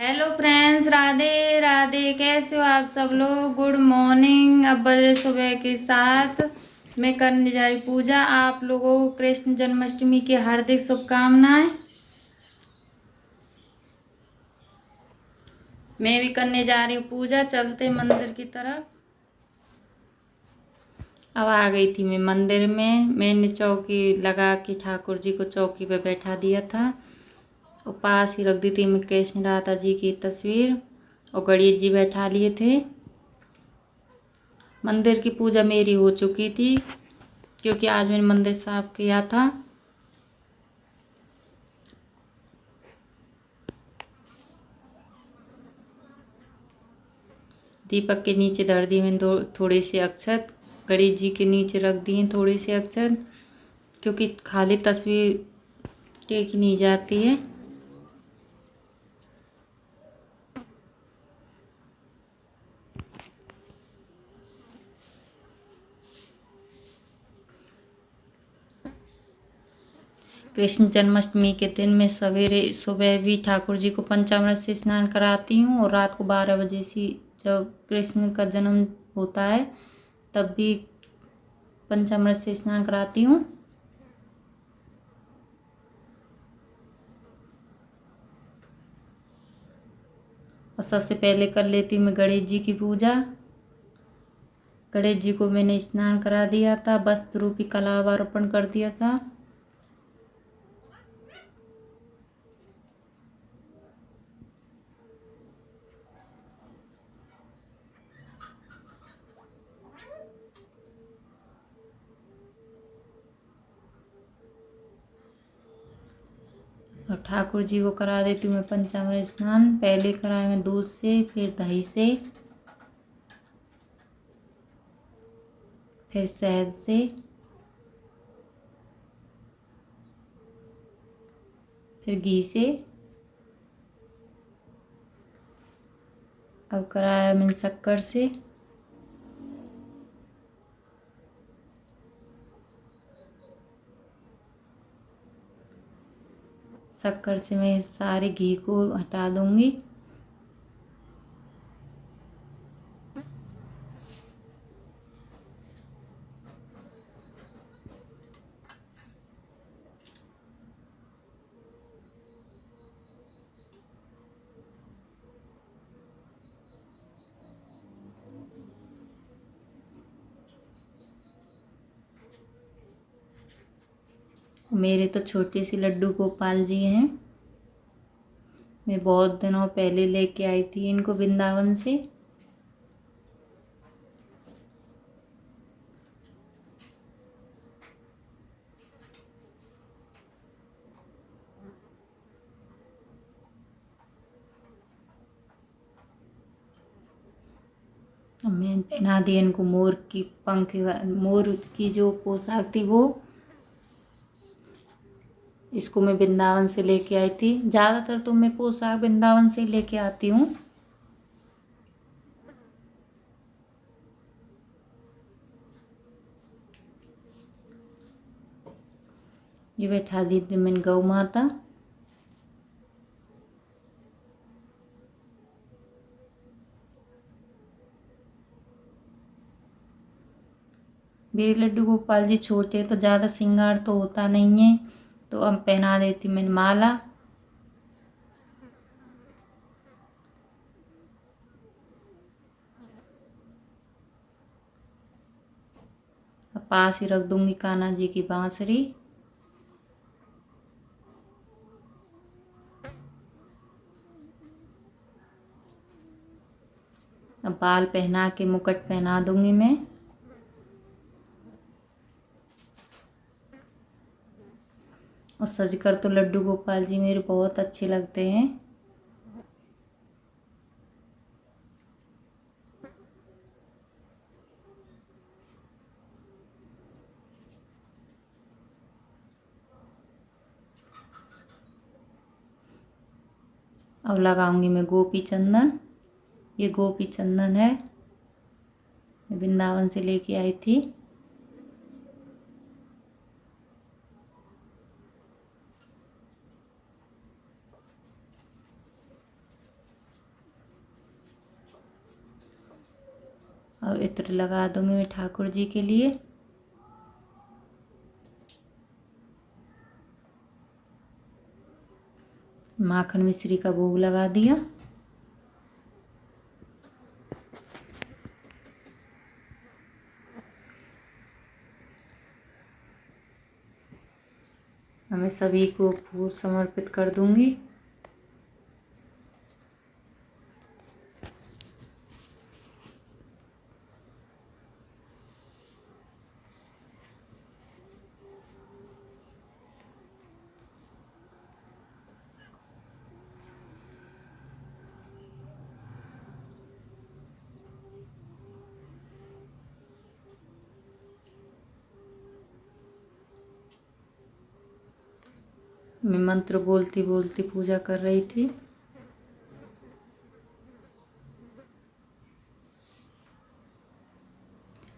Hello friends, Radhe Radhe. कैसे हो आप सब लोग? Good morning. अब बजे सुबह के 7। मैं करने जा रही पूजा। आप लोगों को कृष्ण जन्माष्टमी की हार्दिक शुभकामनाएं। मैं भी करने जा रही हूँ पूजा। चलते मंदिर की तरफ। अब आ गई थी मैं मंदिर में। मैंने चौकी लगा के ठाकुर जी को चौकी पे बैठा दिया था और पास ही रख दी थी मैं कृष्ण राधा जी की तस्वीर और गणेश जी बैठा लिए थे। मंदिर की पूजा मेरी हो चुकी थी क्योंकि आज मैंने मंदिर साफ किया था। दीपक के नीचे धर दी मैंने थोड़े से अक्षत। गणेश जी के नीचे रख दिए थोड़े से अक्षत क्योंकि खाली तस्वीर टेकी नहीं जाती है। कृष्ण जन्माष्टमी के दिन मैं सवेरे सुबह भी ठाकुर जी को पंचामृत से स्नान कराती हूँ और रात को 12 बजे से जब कृष्ण का जन्म होता है तब भी पंचामृत से स्नान कराती हूँ। और सबसे पहले कर लेती हूँ मैं गणेश जी की पूजा। गणेश जी को मैंने स्नान करा दिया था, वस्त्र रूपी कलावा अर्पण कर दिया था। और ठाकुर जी को करा देती हूँ मैं पंचामृत स्नान। पहले कराया मैं दूध से, फिर दही से, फिर शहद से, फिर घी से। अब कराया मैंने शक्कर से। शक्कर से मैं सारे घी को हटा दूंगी। मेरे तो छोटे से लड्डू गोपाल जी हैं। मैं बहुत दिनों पहले लेके आई थी इनको वृंदावन से। अब मैंने पहना दी इनको मोर की पंख, मोर की जो पोशाक थी वो। इसको मैं वृंदावन से लेके आई थी। ज़्यादातर तो मैं पोशाक वृंदावन से लेके आती हूँ। ये बैठा दी थी मैंने गौ माता। मेरे लड्डू गोपाल जी छोटे तो ज़्यादा श्रृंगार तो होता नहीं है, तो अब पहना देती मैंने माला। अब पास ही रख दूंगी कान्हा जी की बांसुरी। अब बाल पहना के मुकुट पहना दूंगी मैं। और सजकर तो लड्डू गोपाल जी मेरे बहुत अच्छे लगते हैं। अब लगाऊंगी मैं गोपी चंदन। ये गोपी चंदन है, वृंदावन से लेके आई थी। अब इत्र लगा दूंगी मैं ठाकुर जी के लिए। माखन मिश्री का भोग लगा दिया। मैं सभी को फूल समर्पित कर दूंगी। मैं मंत्र बोलती बोलती पूजा कर रही थी।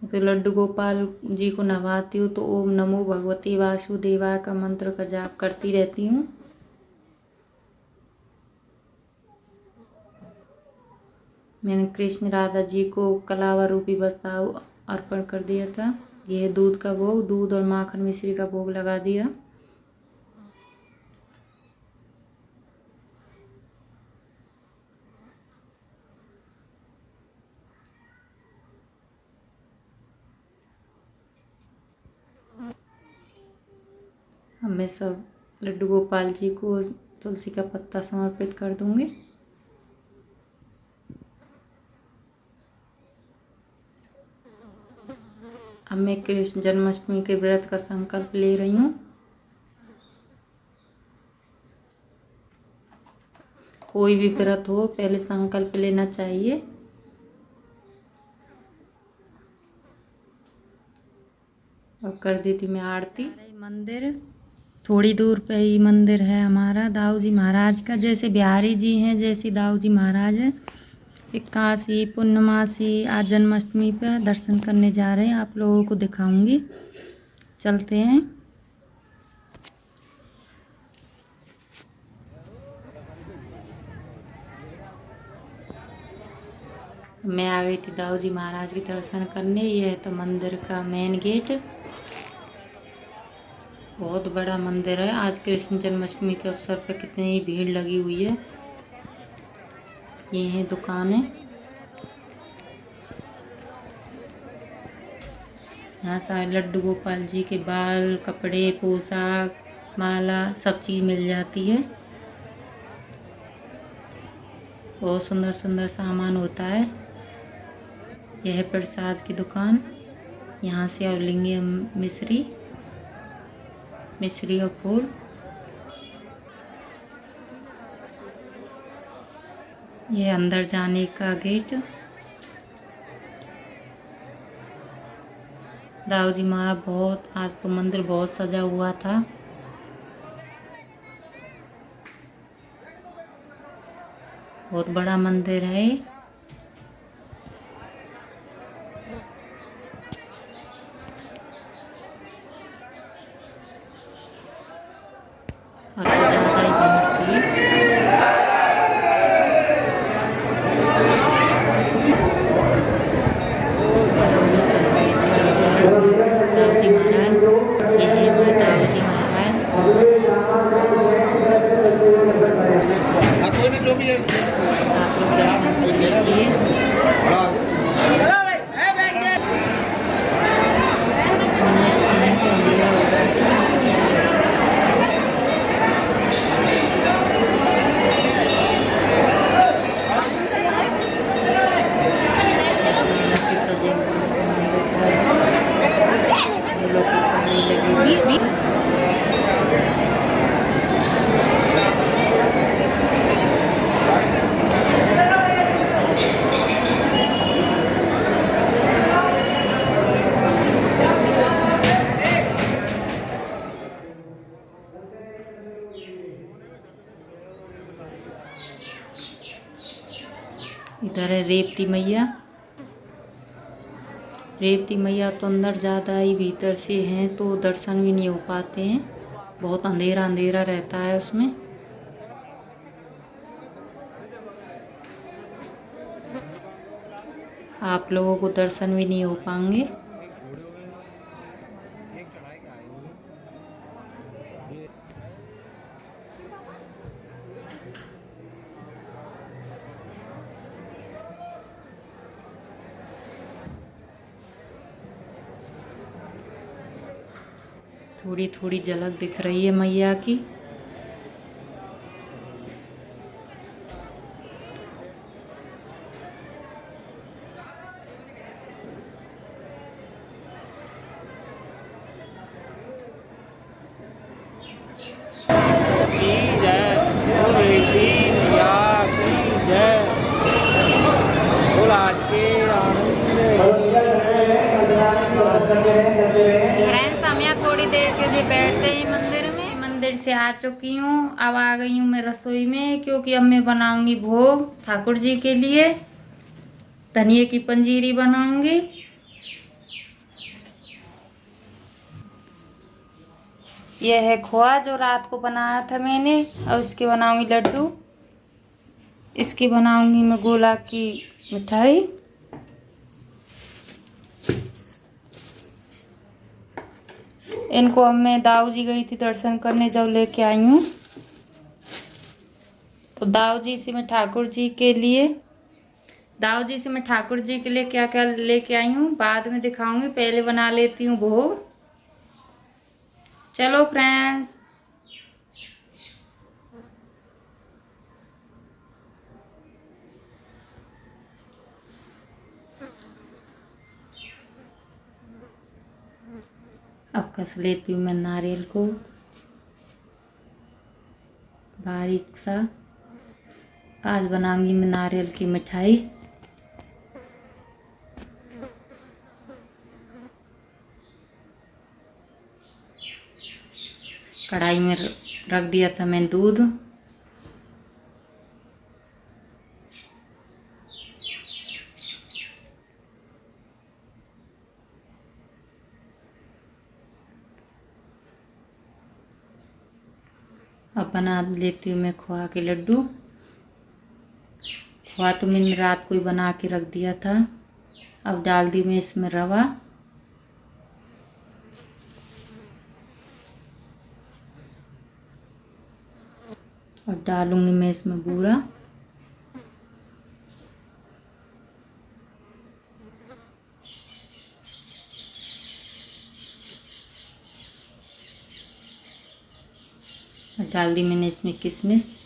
तो लड्डू गोपाल जी को नवाती हूँ तो ओम नमो भगवते वासुदेवाय का मंत्र का जाप करती रहती हूँ। मैंने कृष्ण राधा जी को कलावा रूपी बस्ताव अर्पण कर दिया था। यह दूध का भोग, दूध और माखन मिश्री का भोग लगा दिया। अब मैं सब लड्डू गोपाल जी को तुलसी का पत्ता समर्पित कर दूंगी। अब मैं कृष्ण जन्माष्टमी के व्रत का संकल्प ले रही हूँ। कोई भी व्रत हो पहले संकल्प लेना चाहिए। और कर दी थी मैं आरती। मंदिर थोड़ी दूर पे ही मंदिर है हमारा दाऊ जी महाराज का। जैसे बिहारी जी हैं जैसे दाऊ जी महाराज हैं। इक्कासी पूर्णमासी आज जन्माष्टमी पे दर्शन करने जा रहे हैं, आप लोगों को दिखाऊंगी। चलते हैं। मैं आ गई थी दाऊ जी महाराज के दर्शन करने। यह है तो मंदिर का मेन गेट। बहुत बड़ा मंदिर है। आज कृष्ण जन्माष्टमी के अवसर पर कितनी भीड़ लगी हुई है। ये है दुकानें। यहाँ सारे लड्डू गोपाल जी के बाल, कपड़े, पोशाक, माला सब चीज़ मिल जाती है। बहुत सुंदर सुंदर सामान होता है। यह है प्रसाद की दुकान। यहाँ से और लेंगे हम मिश्री और फूल। यह अंदर जाने का गेट। दाऊ जी महाराज बहुत आज तो मंदिर बहुत सजा हुआ था। बहुत बड़ा मंदिर है। और तो ज़्यादा ही भीड़ थी। दाऊ जी महाराज, ये है हमारे दाऊ जी महाराज। आप लोग दर्शन कर लीजिए। इधर है रेवती मैया। रेवती मैया तो अंदर ज़्यादा ही भीतर से हैं तो दर्शन भी नहीं हो पाते हैं। बहुत अंधेरा अंधेरा रहता है उसमें। आप लोगों को दर्शन भी नहीं हो पाएंगे। थोड़ी थोड़ी झलक दिख रही है मैया की। फ्रेंड्स, हम यहाँ थोड़ी देर के लिए बैठते ही मंदिर में। मंदिर से आ चुकी हूँ, अब आ गई हूँ मैं रसोई में, क्योंकि अब मैं बनाऊंगी भोग ठाकुर जी के लिए। धनिए की पंजीरी बनाऊंगी। यह है खोआ जो रात को बनाया था मैंने, और इसके बनाऊंगी लड्डू। इसकी बनाऊंगी मैं गोला की मिठाई। इनको अब मैं दाऊ जी गई थी दर्शन करने, जब लेके आई हूँ। तो दाऊ जी से मैं ठाकुर जी के लिए क्या क्या लेके आई हूँ बाद में दिखाऊंगी। पहले बना लेती हूँ भोग। चलो फ्रेंड्स। अब कस लेती हूँ मैं नारियल को बारीक सा। आज बनाऊंगी मैं नारियल की मिठाई। कढ़ाई में रख दिया था मैंने दूध। अब बना लेती हूँ मैं खोआ के लड्डू। खोआ तो मैंने रात को ही बना के रख दिया था। अब डाल दी मैं इसमें रवा। और डालूंगी मैं इसमें बूरा। और डाल दी मैंने इसमें किशमिश।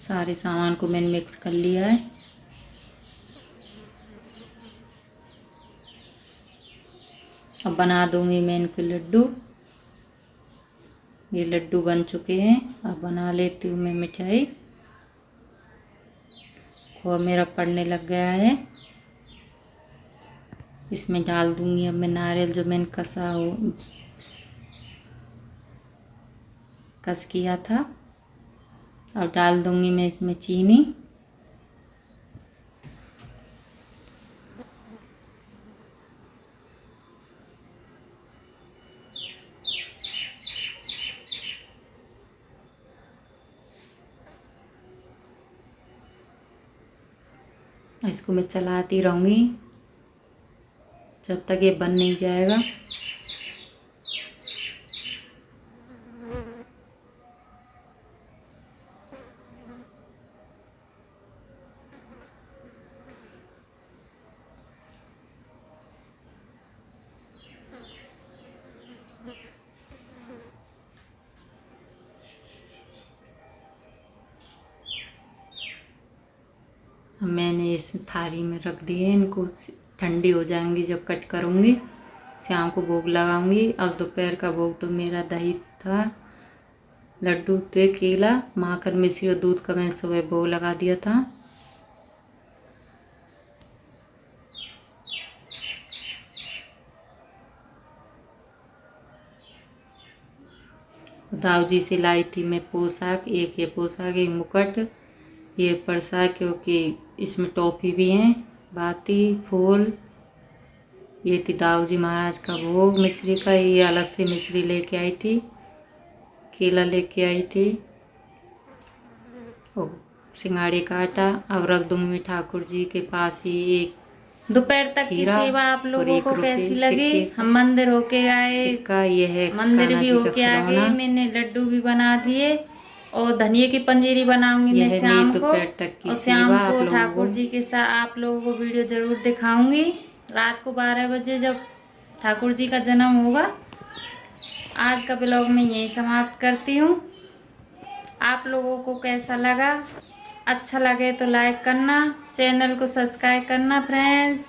सारे सामान को मैंने मिक्स कर लिया है। अब बना दूंगी मैं इनके लड्डू। ये लड्डू बन चुके हैं। अब बना लेती हूँ मैं मिठाई। खोआ मेरा पड़ने लग गया है। इसमें डाल दूंगी अब मैं नारियल जो मैंने कस किया था। और डाल दूंगी मैं इसमें चीनी। इसको मैं चलाती रहूँगी जब तक ये बन नहीं जाएगा। मैंने इस थाली में रख दिए। इनको ठंडी हो जाएंगी जब कट करूँगी। शाम को भोग लगाऊंगी। अब दोपहर का भोग तो मेरा दही था, लड्डू थे, केला, माखन, मिश्री और दूध का मैंने सुबह भोग लगा दिया था। दाऊ जी से लाई थी मैं पोशाक। एक मुकुट, ये पर्सा, क्योंकि इसमें टॉफी भी है बाती, फूल। ये थी दाऊ जी महाराज का भोग मिश्री का। ये अलग से मिश्री लेके आई थी, केला लेके आई थी और सिंगाड़े का आटा। अब रख दूंगी ठाकुर जी के पास ही एक दोपहर तक की सेवा आप लोगों को कैसी लगी? हम मंदिर होके आए, सिक्का। ये है मंदिर भी होके आ गए। खिलौना। मैंने लड्डू भी बना दिए और धनिये की पंजीरी बनाऊंगी मैं शाम को। दोपहर तक की और शाम सेवा को ठाकुर जी के साथ आप लोगों को वीडियो जरूर दिखाऊंगी। रात को 12 बजे जब ठाकुर जी का जन्म होगा। आज का ब्लॉग मैं यहीं समाप्त करती हूँ। आप लोगों को कैसा लगा? अच्छा लगे तो लाइक करना, चैनल को सब्सक्राइब करना फ्रेंड्स।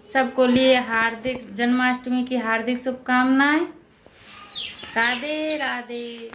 सबको लिए हार्दिक जन्माष्टमी की हार्दिक शुभकामनाएं। राधे राधे।